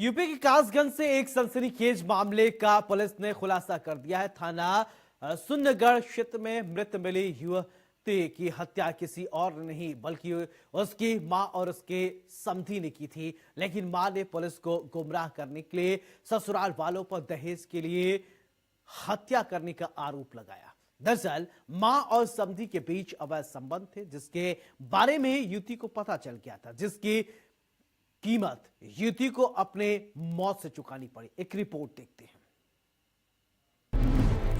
UP के कासगंज से एक सनसनीखेज मामले का पुलिस ने खुलासा कर दिया है। थाना सुन्नगढ़ क्षेत्र में मृत मिली युवती की हत्या किसी और ने नहीं बल्कि उसकी मां और उसके समधी ने की थी। लेकिन मां ने पुलिस को गुमराह करने के लिए ससुराल वालों पर दहेज के लिए हत्या करने का आरोप लगाया। दरअसल मां और समधी के बीच अवैध संबंध थे, जिसके बारे में युवती को पता चल गया था, जिसकी कीमत युवती को अपने मौत से चुकानी पड़ी। एक रिपोर्ट देखते हैं।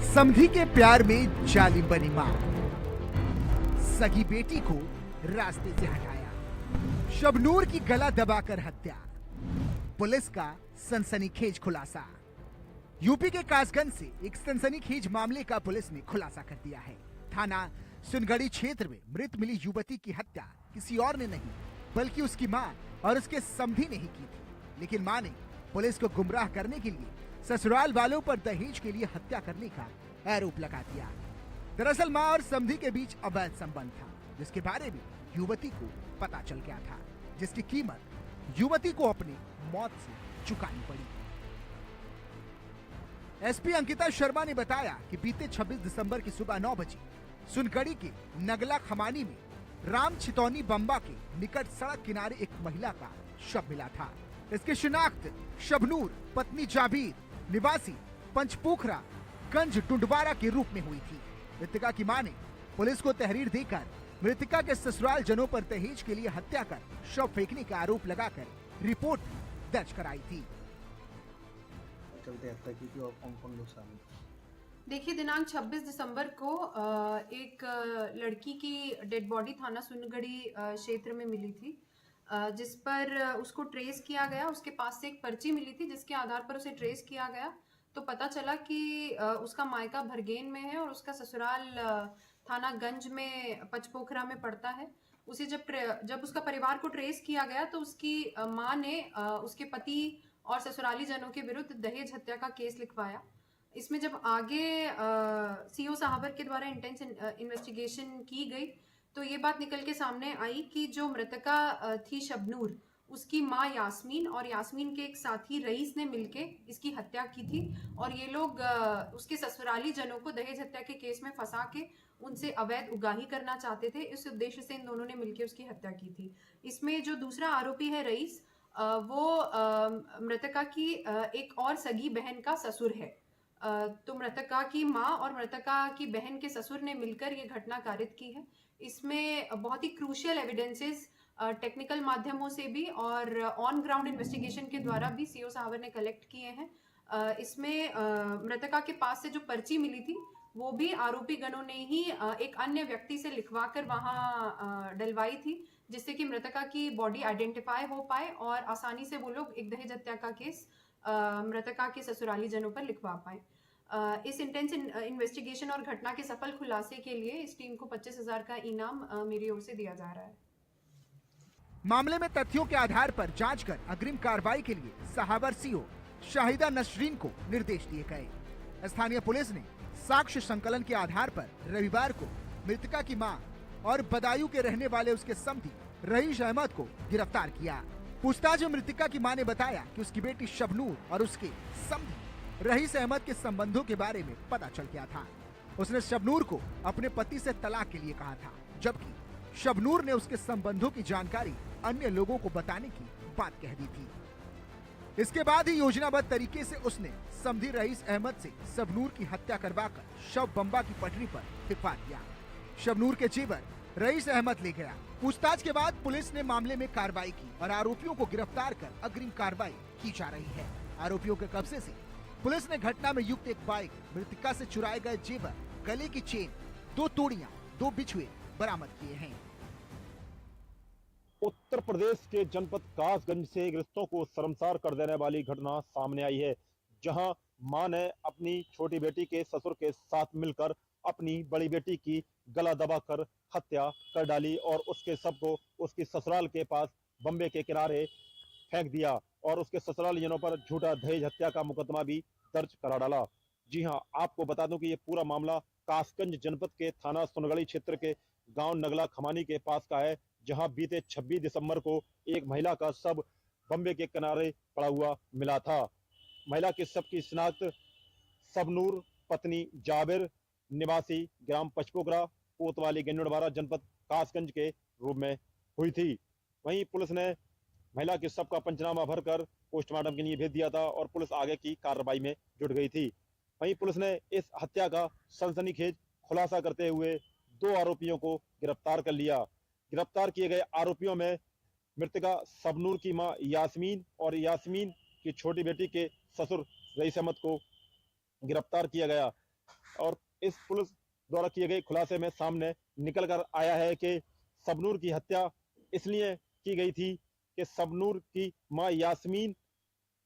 समधी के प्यार में जालिम बनी मां, सगी बेटी को रास्ते से हटाया, शबनूर की गला दबाकर हत्या। पुलिस का सनसनीखेज खुलासा। यूपी के कासगंज से एक सनसनीखेज मामले का पुलिस ने खुलासा कर दिया है। थाना सुनगढ़ी क्षेत्र में मृत मिली युवती की हत्या किसी और ने नहीं बल्कि उसकी मां और उसके समधी ने ही की थी। लेकिन मां ने पुलिस को गुमराह करने के लिए ससुराल वालों पर दहेज के लिए हत्या करने का आरोप लगा दिया। दरअसल मां और समधी के बीच अवैध संबंध था, जिसके बारे में युवती को पता चल गया था, जिसकी कीमत युवती को अपनी मौत से चुकानी पड़ी। एसपी अंकिता शर्मा ने बताया कि बीते 26 दिसंबर की सुबह 9 बजे सुनगढ़ी के नगला खमानी में राम छितौनी बम्बा के निकट सड़क किनारे एक महिला का शव मिला था। इसकी शिनाख्त शबनूर पत्नी जाबीर निवासी पंचपोखरा गंज टुंडवारा के रूप में हुई थी। मृतका की मां ने पुलिस को तहरीर देकर मृतका के ससुराल जनों पर दहेज के लिए हत्या कर शव फेंकने का आरोप लगाकर रिपोर्ट दर्ज कराई थी। चलते हत्या की थी और कौन कौन लोग शामिल थे? देखिए, दिनांक 26 दिसंबर को एक लड़की की डेड बॉडी थाना सुनगढ़ी क्षेत्र में मिली थी, जिस पर उसको ट्रेस किया गया। उसके पास से एक पर्ची मिली थी, जिसके आधार पर उसे ट्रेस किया गया तो पता चला कि उसका मायका भरगेन में है और उसका ससुराल थाना गंज में पचपोखरा में पड़ता है। उसे जब उसका परिवार को ट्रेस किया गया तो उसकी मां ने उसके पति और ससुराली जनों के विरुद्ध दहेज हत्या का केस लिखवाया। इसमें जब आगे सीओ साहबर के द्वारा इंटेंस इन्वेस्टिगेशन की गई तो ये बात निकल के सामने आई कि जो मृतका थी शबनूर, उसकी माँ यास्मीन और यास्मीन के एक साथी रईस ने मिलके इसकी हत्या की थी और ये लोग उसके ससुराली जनों को दहेज हत्या के केस में फंसा के उनसे अवैध उगाही करना चाहते थे। इस उद्देश्य से इन दोनों ने मिलकर उसकी हत्या की थी। इसमें जो दूसरा आरोपी है रईस, वो मृतका की एक और सगी बहन का ससुर है। तो मृतका की मां और मृतका की बहन के ससुर ने मिलकर ये घटना कारित की है। इसमें बहुत ही क्रूशियल एविडेंसेस टेक्निकल माध्यमों से भी और ऑन ग्राउंड इन्वेस्टिगेशन के द्वारा भी सीओ साहबर ने कलेक्ट किए हैं। इसमें मृतका के पास से जो पर्ची मिली थी वो भी आरोपी गणों ने ही एक अन्य व्यक्ति से लिखवा कर वहां डलवाई थी, जिससे कि मृतका की बॉडी आइडेंटिफाई हो पाए और आसानी से वो लोग एक दहेज हत्या का केस मृतका के ससुराली जनों पर लिखवा पाए। इस इंटेंस इन्वेस्टिगेशन और घटना के सफल खुलासे के लिए इस टीम को 25,000 का इनाम मेरी ओर से दिया जा रहा है। मामले में तथ्यों के आधार पर जांच कर अग्रिम कार्रवाई के लिए सहावर सीओ शाहिदा नसरीन को निर्देश दिए गए। स्थानीय पुलिस ने साक्ष्य संकलन के आधार पर रविवार को मृतका की मां और बदायूं के रहने वाले उसके समधी रईस अहमद को गिरफ्तार किया। पूछताछ में मृतका की मां ने बताया कि उसकी बेटी शबनूर और उसके समधी रईस अहमद के संबंधों के बारे में पता चल गया था। उसने शबनूर को अपने पति से तलाक के लिए कहा था, जबकि शबनूर ने उसके संबंधों की जानकारी अन्य लोगों को बताने की बात कह दी थी। इसके बाद ही योजनाबद्ध तरीके से उसने समधी रईस अहमद से शबनूर की हत्या करवाकर शव बम्बा की पटरी पर फिरवा दिया। शबनूर के जेवर रईस अहमद ले गया। पूछताछ के बाद पुलिस ने मामले में कार्रवाई की और आरोपियों को गिरफ्तार कर अग्रिम कार्रवाई की जा रही है। आरोपियों के कब्जे से पुलिस ने घटना में युक्त एक बाइक, मृतका से चुराए गए जेवर, गले की चेन, 2 तोड़ियां, 2 बिछुए बरामद किए हैं। उत्तर प्रदेश के जनपद कासगंज से रिश्तों को शर्मसार कर देने वाली घटना सामने आई है, जहां मां ने अपनी छोटी बेटी के ससुर के साथ मिलकर अपनी बड़ी बेटी की गला दबाकर हत्या कर डाली और उसके शव को उसकी ससुराल के पास बम्बे के किनारे फेंक दिया और उसके ससुराल जनों पर झूठा दहेज हत्या का मुकदमा भी दर्ज करा डाला। जी हां, आपको बता दूं कि ये पूरा मामला कासगंज जनपद के थाना सुनगढ़ी क्षेत्र के गांव नगला खमानी के पास का है, जहां बीते 26 दिसंबर को एक महिला का शव बम्बे के किनारे पड़ा हुआ मिला था। महिला के शव की शिनाख्त सबनूर पत्नी जाबिर निवासी ग्राम पचपोकरा कोतवाली गंजड़वाड़ा जनपद कासगंज के रूप में हुई थी। वहीं पुलिस ने महिला के शव का पंचनामा भरकर पोस्टमार्टम के लिए भेज दिया था और पुलिस आगे की कार्रवाई में जुट गई थी। वहीं पुलिस ने इस हत्या का सनसनीखेज खुलासा करते हुए 2 आरोपियों को गिरफ्तार कर लिया। गिरफ्तार किए गए आरोपियों में मृतका सबनूर की मां यास्मीन और यास्मीन की छोटी बेटी के ससुर रईस अहमद को गिरफ्तार किया गया। और इस पुलिस द्वारा किए गए खुलासे में सामने निकल कर आया है कि सबनूर की हत्या इसलिए की गई थी कि सबनूर की मां यास्मीन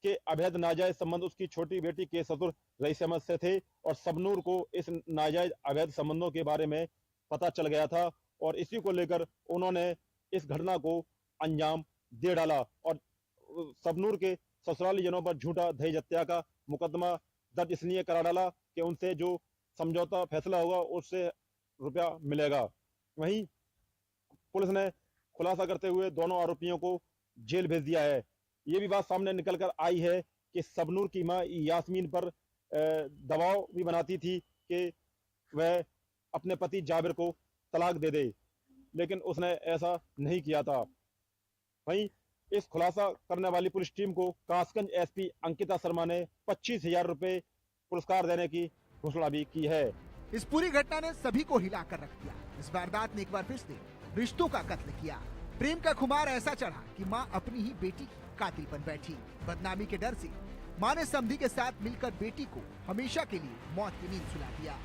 के अवैध नाजायज संबंध उसकी छोटी बेटी के ससुर रईस अहमद से थे और सबनूर को इस नाजायज अवैध संबंधों के बारे में पता चल गया था और इसी को लेकर उन्होंने इस घटना को अंजाम दे डाला और सबनूर के ससुरालीजनों पर झूठा दहेज हत्या का मुकदमा दर्ज इसलिए करा डाला कि उनसे जो समझौता फैसला होगा उससे रुपया मिलेगा। वहीं पुलिस ने खुलासा करते हुए दोनों आरोपियों को जेल भेज दिया है। ये भी बात सामने निकल कर आई है कि सबनूर की मां यास्मीन पर दबाव भी बनाती थी कि वह अपने पति जाबिर को तलाक दे दे, लेकिन उसने ऐसा नहीं किया था। वहीं इस खुलासा करने वाली पुलिस टीम को कासगंज एसपी अंकिता शर्मा ने 25,000 रुपए पुरस्कार देने की घोषणा भी की है। इस पूरी घटना ने सभी को हिलाकर रख दिया। इस वारदात ने एक बार फिर से रिश्तों का कत्ल किया। प्रेम का खुमार ऐसा चढ़ा कि मां अपनी ही बेटी की कातिल बन बैठी। बदनामी के डर से मां ने समधी के साथ मिलकर बेटी को हमेशा के लिए मौत की नींद सुला दिया।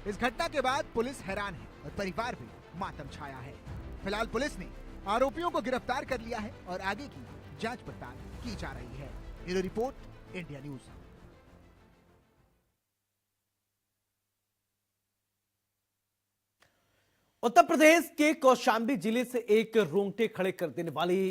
इस घटना के बाद पुलिस हैरान है और परिवार में मातम छाया है। फिलहाल पुलिस ने आरोपियों को गिरफ्तार कर लिया है और आगे की जांच पड़ताल की जा रही है। Bureau report, India news. Uttar Pradesh के कौशाम्बी जिले से एक रोंगटे खड़े कर देने वाली